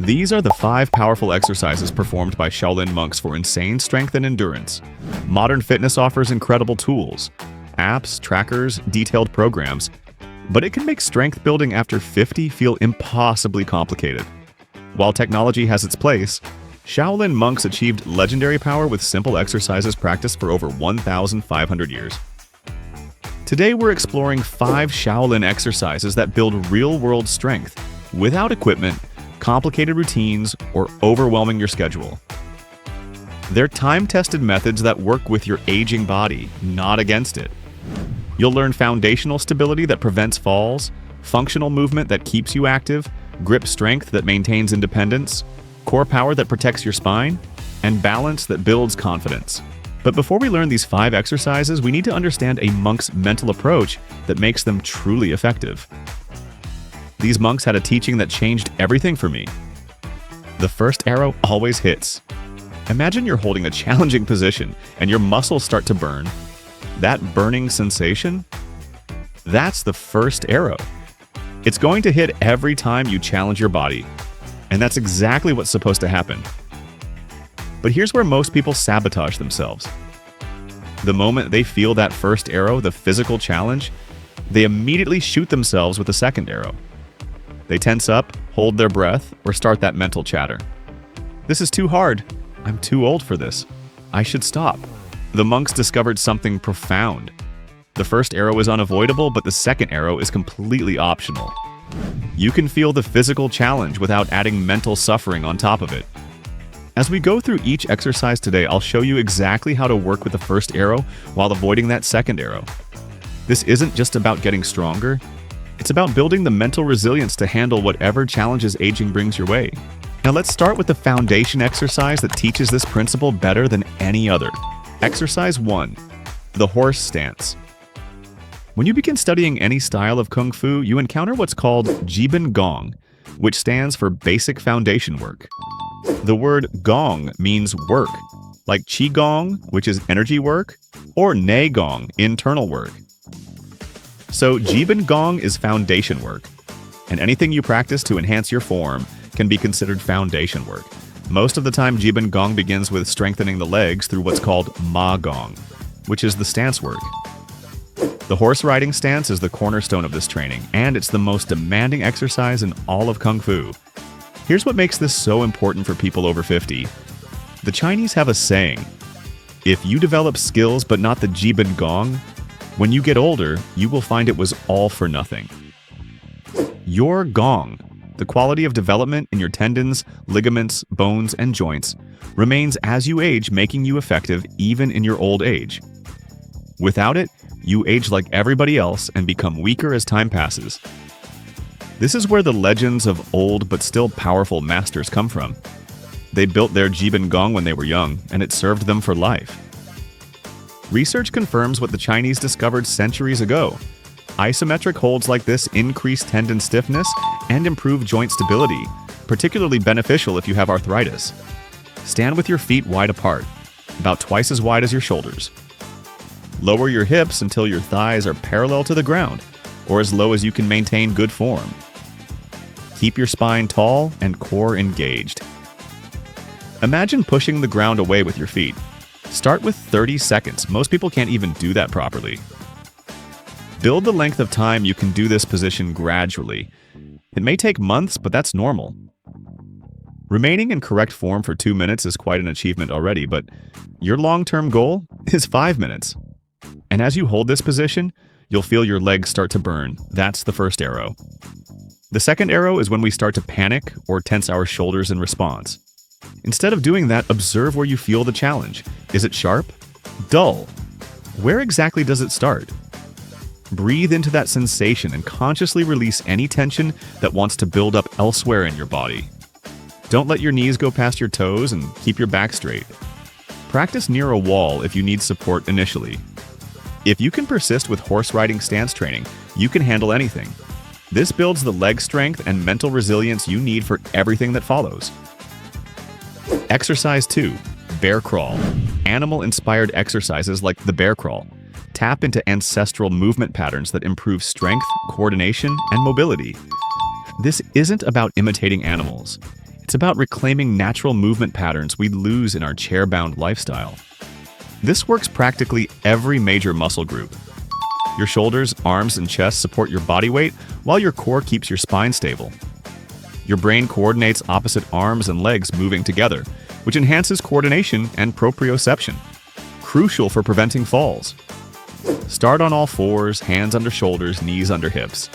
These are the 5 powerful exercises performed by Shaolin monks for insane strength and endurance. Modern fitness offers incredible tools, apps, trackers, detailed programs, but it can make strength building after 50 feel impossibly complicated. While technology has its place, Shaolin monks achieved legendary power with simple exercises practiced for over 1,500 years. Today we're exploring 5 Shaolin exercises that build real-world strength without equipment, complicated routines, or overwhelming your schedule. They're time-tested methods that work with your aging body, not against it. You'll learn foundational stability that prevents falls, functional movement that keeps you active, grip strength that maintains independence, core power that protects your spine, and balance that builds confidence. But before we learn these 5 exercises, we need to understand a monk's mental approach that makes them truly effective. These monks had a teaching that changed everything for me. The first arrow always hits. Imagine you're holding a challenging position and your muscles start to burn. That burning sensation? That's the first arrow. It's going to hit every time you challenge your body. And that's exactly what's supposed to happen. But here's where most people sabotage themselves. The moment they feel that first arrow, the physical challenge, they immediately shoot themselves with the second arrow. They tense up, hold their breath, or start that mental chatter. This is too hard. I'm too old for this. I should stop. The monks discovered something profound. The first arrow is unavoidable, but the second arrow is completely optional. You can feel the physical challenge without adding mental suffering on top of it. As we go through each exercise today, I'll show you exactly how to work with the first arrow while avoiding that second arrow. This isn't just about getting stronger. It's about building the mental resilience to handle whatever challenges aging brings your way. Now let's start with the foundation exercise that teaches this principle better than any other. Exercise 1. The horse stance. When you begin studying any style of Kung Fu, you encounter what's called Ji Ben Gong, which stands for basic foundation work. The word Gong means work, like Qi Gong, which is energy work, or Ne Gong, internal work. So Ji Ben Gong is foundation work, and anything you practice to enhance your form can be considered foundation work. Most of the time, Ji Ben Gong begins with strengthening the legs through what's called Ma Gong, which is the stance work. The horse riding stance is the cornerstone of this training, and it's the most demanding exercise in all of Kung Fu. Here's what makes this so important for people over 50. The Chinese have a saying, if you develop skills but not the Ji Ben Gong, when you get older, you will find it was all for nothing. Your gong, the quality of development in your tendons, ligaments, bones, and joints, remains as you age, making you effective even in your old age. Without it, you age like everybody else and become weaker as time passes. This is where the legends of old but still powerful masters come from. They built their Ji Ben Gong when they were young, and it served them for life. Research confirms what the Chinese discovered centuries ago. Isometric holds like this increase tendon stiffness and improve joint stability, particularly beneficial if you have arthritis. Stand with your feet wide apart, about twice as wide as your shoulders. Lower your hips until your thighs are parallel to the ground, or as low as you can maintain good form. Keep your spine tall and core engaged. Imagine pushing the ground away with your feet. Start with 30 seconds. Most people can't even do that properly. Build the length of time you can do this position gradually. It may take months, but that's normal. Remaining in correct form for 2 minutes is quite an achievement already, but your long-term goal is 5 minutes. And as you hold this position, you'll feel your legs start to burn. That's the first arrow. The second arrow is when we start to panic or tense our shoulders in response. Instead of doing that, observe where you feel the challenge. Is it sharp? Dull? Where exactly does it start? Breathe into that sensation and consciously release any tension that wants to build up elsewhere in your body. Don't let your knees go past your toes and keep your back straight. Practice near a wall if you need support initially. If you can persist with horse riding stance training, you can handle anything. This builds the leg strength and mental resilience you need for everything that follows. Exercise 2. Bear crawl. Animal-inspired exercises like the bear crawl tap into ancestral movement patterns that improve strength, coordination, and mobility. This isn't about imitating animals. It's about reclaiming natural movement patterns we lose in our chair-bound lifestyle. This works practically every major muscle group. Your shoulders, arms, and chest support your body weight, while your core keeps your spine stable. Your brain coordinates opposite arms and legs moving together, which enhances coordination and proprioception, crucial for preventing falls. Start on all fours, hands under shoulders, knees under hips.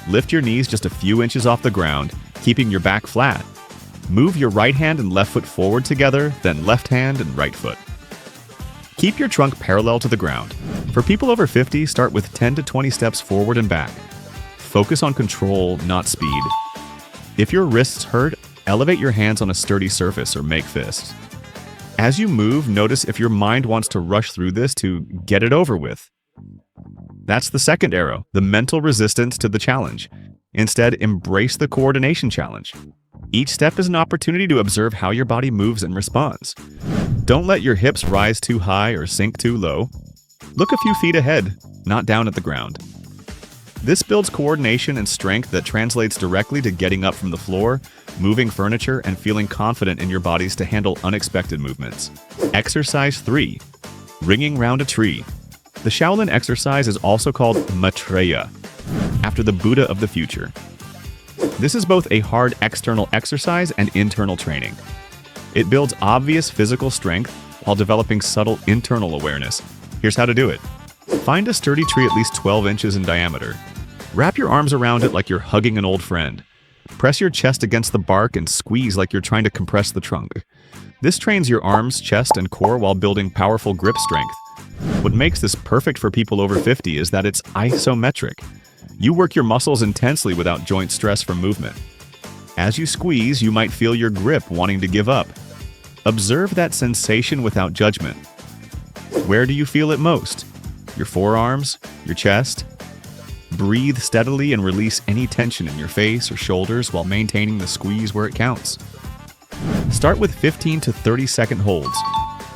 Lift your knees just a few inches off the ground, keeping your back flat. Move your right hand and left foot forward together, then left hand and right foot. Keep your trunk parallel to the ground. For people over 50, start with 10 to 20 steps forward and back. Focus on control, not speed. If your wrists hurt, elevate your hands on a sturdy surface or make fists. As you move, notice if your mind wants to rush through this to get it over with. That's the second arrow, the mental resistance to the challenge. Instead, embrace the coordination challenge. Each step is an opportunity to observe how your body moves and responds. Don't let your hips rise too high or sink too low. Look a few feet ahead, not down at the ground. This builds coordination and strength that translates directly to getting up from the floor, moving furniture, and feeling confident in your bodies to handle unexpected movements. Exercise 3. Ringing round a tree. The Shaolin exercise is also called Maitreya, after the Buddha of the future. This is both a hard external exercise and internal training. It builds obvious physical strength while developing subtle internal awareness. Here's how to do it. Find a sturdy tree at least 12 inches in diameter. Wrap your arms around it like you're hugging an old friend. Press your chest against the bark and squeeze like you're trying to compress the trunk. This trains your arms, chest, and core while building powerful grip strength. What makes this perfect for people over 50 is that it's isometric. You work your muscles intensely without joint stress from movement. As you squeeze, you might feel your grip wanting to give up. Observe that sensation without judgment. Where do you feel it most? Your forearms? Your chest? Breathe steadily and release any tension in your face or shoulders while maintaining the squeeze where it counts. Start with 15 to 30-second holds.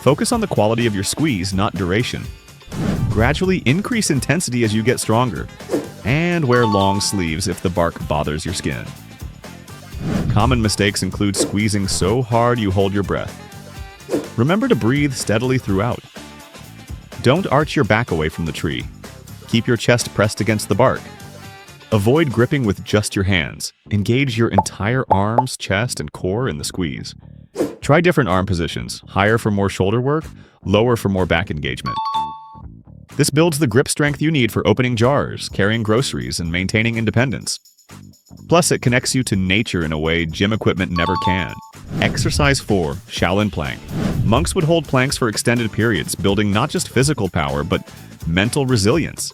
Focus on the quality of your squeeze, not duration. Gradually increase intensity as you get stronger. And wear long sleeves if the bark bothers your skin. Common mistakes include squeezing so hard you hold your breath. Remember to breathe steadily throughout. Don't arch your back away from the tree. Keep your chest pressed against the bark. Avoid gripping with just your hands. Engage your entire arms, chest, and core in the squeeze. Try different arm positions, higher for more shoulder work, lower for more back engagement. This builds the grip strength you need for opening jars, carrying groceries, and maintaining independence. Plus, it connects you to nature in a way gym equipment never can. Exercise 4. Shaolin Plank. Monks would hold planks for extended periods, building not just physical power, but mental resilience.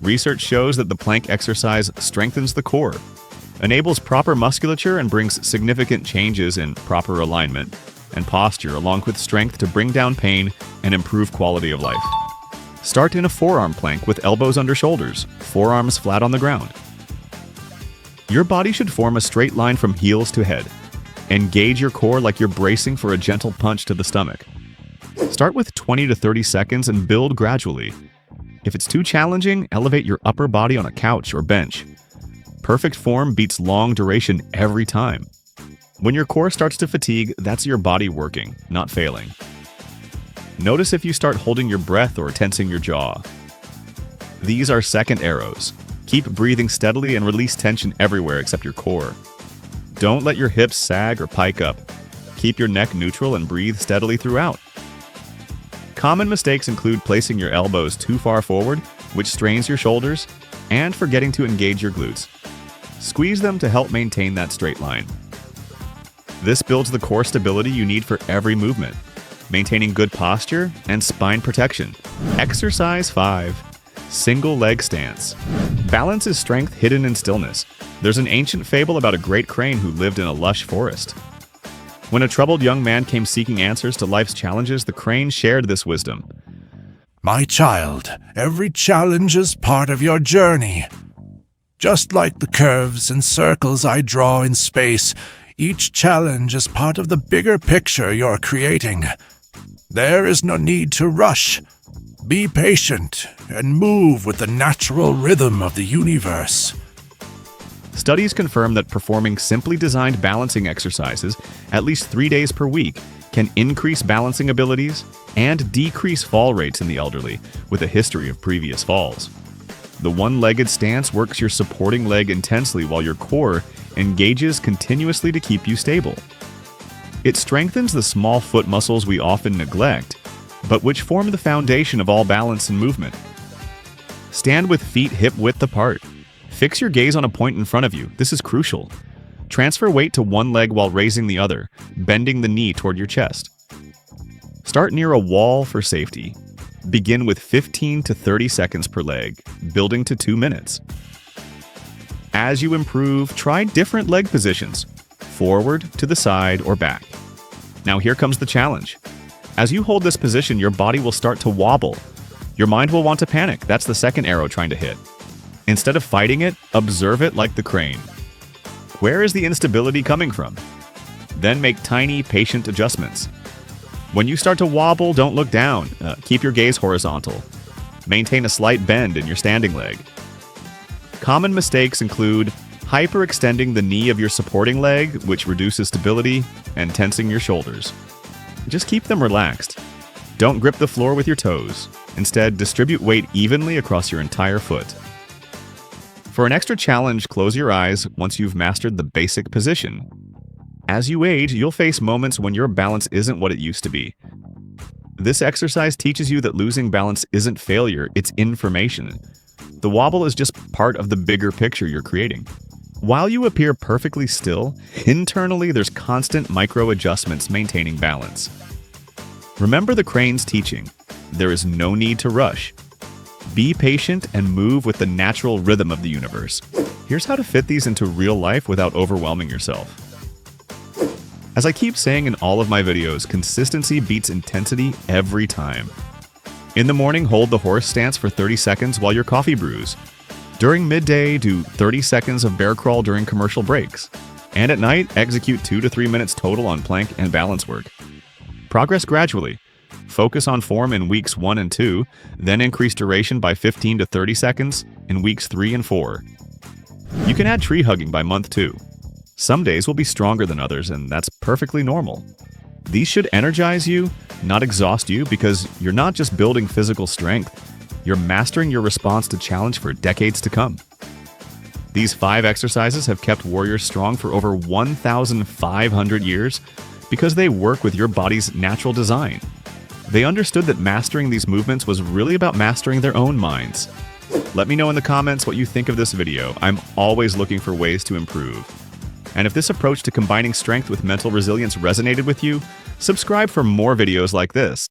Research shows that the plank exercise strengthens the core, enables proper musculature, and brings significant changes in proper alignment and posture, along with strength to bring down pain and improve quality of life. Start in a forearm plank with elbows under shoulders, forearms flat on the ground. Your body should form a straight line from heels to head. Engage your core like you're bracing for a gentle punch to the stomach. Start with 20 to 30 seconds and build gradually. If it's too challenging, elevate your upper body on a couch or bench. Perfect form beats long duration every time. When your core starts to fatigue, that's your body working, not failing. Notice if you start holding your breath or tensing your jaw. These are second arrows. Keep breathing steadily and release tension everywhere except your core. Don't let your hips sag or pike up. Keep your neck neutral and breathe steadily throughout. Common mistakes include placing your elbows too far forward, which strains your shoulders, and forgetting to engage your glutes. Squeeze them to help maintain that straight line. This builds the core stability you need for every movement, maintaining good posture and spine protection. Exercise 5. Single leg stance. Balance is strength hidden in stillness. There's an ancient fable about a great crane who lived in a lush forest. When a troubled young man came seeking answers to life's challenges, the crane shared this wisdom. My child, every challenge is part of your journey. Just like the curves and circles I draw in space, each challenge is part of the bigger picture you're creating. There is no need to rush. Be patient and move with the natural rhythm of the universe. Studies confirm that performing simply designed balancing exercises at least 3 days per week can increase balancing abilities and decrease fall rates in the elderly with a history of previous falls. The one-legged stance works your supporting leg intensely while your core engages continuously to keep you stable. It strengthens the small foot muscles we often neglect, but which form the foundation of all balance and movement. Stand with feet hip-width apart. Fix your gaze on a point in front of you. This is crucial. Transfer weight to one leg while raising the other, bending the knee toward your chest. Start near a wall for safety. Begin with 15 to 30 seconds per leg, building to 2 minutes. As you improve, try different leg positions, forward, to the side, or back. Now here comes the challenge. As you hold this position, your body will start to wobble. Your mind will want to panic. That's the second arrow trying to hit. Instead of fighting it, observe it like the crane. Where is the instability coming from? Then make tiny, patient adjustments. When you start to wobble, don't look down. Keep your gaze horizontal. Maintain a slight bend in your standing leg. Common mistakes include hyperextending the knee of your supporting leg, which reduces stability, and tensing your shoulders. Just keep them relaxed. Don't grip the floor with your toes. Instead, distribute weight evenly across your entire foot. For an extra challenge, close your eyes once you've mastered the basic position. As you age, you'll face moments when your balance isn't what it used to be. This exercise teaches you that losing balance isn't failure, it's information. The wobble is just part of the bigger picture you're creating. While you appear perfectly still, internally there's constant micro-adjustments maintaining balance. Remember the crane's teaching. There is no need to rush. Be patient and move with the natural rhythm of the universe. Here's how to fit these into real life without overwhelming yourself. As I keep saying in all of my videos, consistency beats intensity every time. In the morning, hold the horse stance for 30 seconds while your coffee brews. During midday, do 30 seconds of bear crawl during commercial breaks. And at night, execute 2 to 3 minutes total on plank and balance work. Progress gradually. Focus on form in weeks 1 and 2, then increase duration by 15 to 30 seconds in weeks 3 and 4. You can add tree hugging by month 2. Some days will be stronger than others, and that's perfectly normal. These should energize you, not exhaust you, because you're not just building physical strength, you're mastering your response to challenge for decades to come. These 5 exercises have kept warriors strong for over 1,500 years because they work with your body's natural design. They understood that mastering these movements was really about mastering their own minds. Let me know in the comments what you think of this video. I'm always looking for ways to improve. And if this approach to combining strength with mental resilience resonated with you, subscribe for more videos like this.